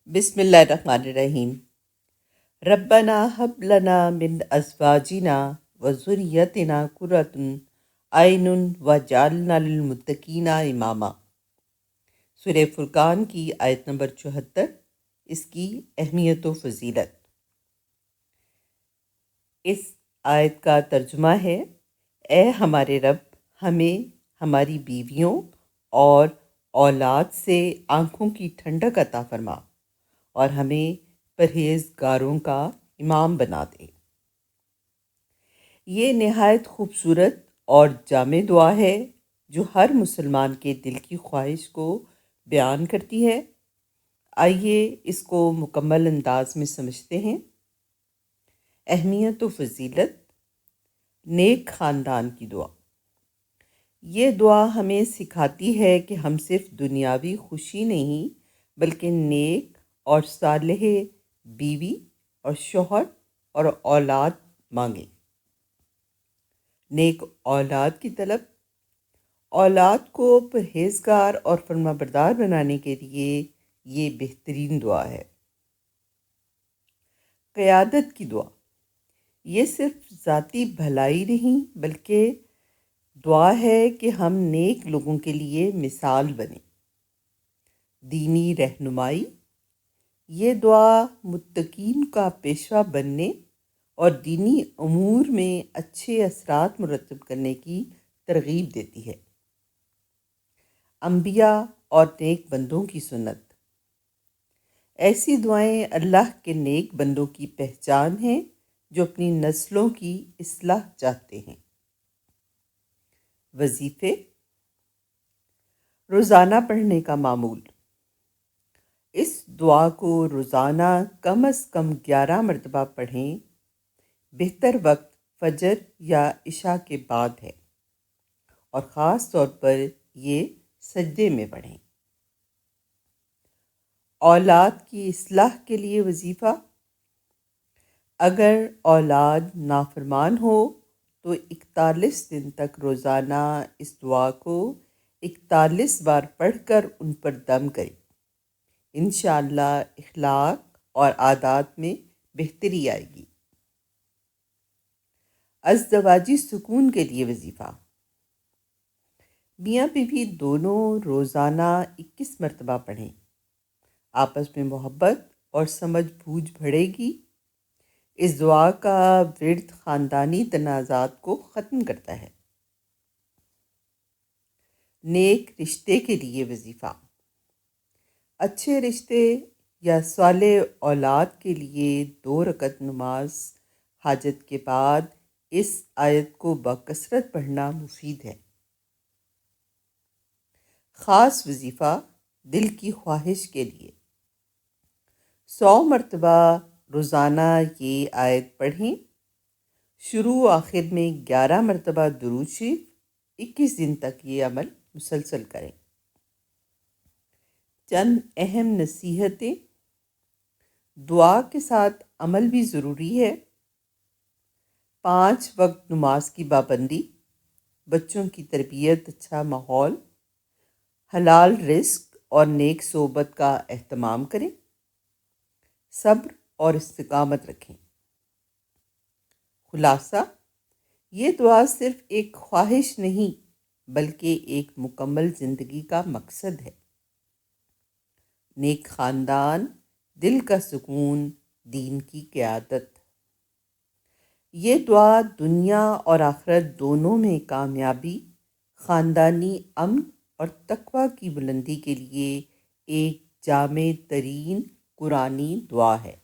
بسم اللہ الرحمن الرحیم۔ ربنا ہب لنا من ازواجنا وذریتنا قرۃ اعین واجعلنا للمتقین اماما۔ سورہ فرقان کی آیت نمبر 74، اس کی اہمیت و فضیلت۔ اس آیت کا ترجمہ ہے: اے ہمارے رب، ہمیں ہماری بیویوں اور اولاد سے آنکھوں کی ٹھنڈک عطا فرما اور ہمیں پرہیزگاروں کا امام بنا دے۔ یہ نہایت خوبصورت اور جامع دعا ہے جو ہر مسلمان کے دل کی خواہش کو بیان کرتی ہے۔ آئیے اس کو مکمل انداز میں سمجھتے ہیں۔ اہمیت و فضیلت: نیک خاندان کی دعا۔ یہ دعا ہمیں سکھاتی ہے کہ ہم صرف دنیاوی خوشی نہیں بلکہ نیک اور صالح بیوی اور شوہر اور اولاد مانگیں۔ نیک اولاد کی طلب: اولاد کو پرہیزگار اور فرمانبردار بنانے کے لیے یہ بہترین دعا ہے۔ قیادت کی دعا: یہ صرف ذاتی بھلائی نہیں بلکہ دعا ہے کہ ہم نیک لوگوں کے لیے مثال بنیں۔ دینی رہنمائی: یہ دعا متقین کا پیشوا بننے اور دینی امور میں اچھے اثرات مرتب کرنے کی ترغیب دیتی ہے۔ انبیاء اور نیک بندوں کی سنت: ایسی دعائیں اللہ کے نیک بندوں کی پہچان ہیں جو اپنی نسلوں کی اصلاح چاہتے ہیں۔ وظیفے: روزانہ پڑھنے کا معمول: اس دعا کو روزانہ کم از کم 11 مرتبہ پڑھیں۔ بہتر وقت فجر یا عشاء کے بعد ہے اور خاص طور پر یہ سجدے میں پڑھیں۔ اولاد کی اصلاح کے لیے وظیفہ: اگر اولاد نافرمان ہو تو 41 دن تک روزانہ اس دعا کو 41 بار پڑھ کر ان پر دم کریں۔ انشاءاللہ اخلاق اور عادات میں بہتری آئے گی۔ ازدواجی سکون کے لیے وظیفہ: میاں بیوی دونوں روزانہ 21 مرتبہ پڑھیں۔ آپس میں محبت اور سمجھ بوجھ بڑھے گی۔ اس دعا کا ورد خاندانی تنازعات کو ختم کرتا ہے۔ نیک رشتے کے لیے وظیفہ: اچھے رشتے یا صالح اولاد کے لیے 2 رکعت نماز حاجت کے بعد اس آیت کو بکثرت پڑھنا مفید ہے۔ خاص وظیفہ دل کی خواہش کے لیے: 100 مرتبہ روزانہ یہ آیت پڑھیں۔ شروع و آخر میں 11 مرتبہ درود شریف، 21 دن تک یہ عمل مسلسل کریں۔ چند اہم نصیحتیں: دعا کے ساتھ عمل بھی ضروری ہے۔ 5 وقت نماز کی پابندی، بچوں کی تربیت، اچھا ماحول، حلال رزق اور نیک صحبت کا اہتمام کریں۔ صبر اور استقامت رکھیں۔ خلاصہ: یہ دعا صرف ایک خواہش نہیں بلکہ ایک مکمل زندگی کا مقصد ہے۔ نیک خاندان، دل کا سکون، دین کی قیادت۔ یہ دعا دنیا اور آخرت دونوں میں کامیابی، خاندانی امن اور تقوی کی بلندی کے لیے ایک جامع ترین قرآنی دعا ہے۔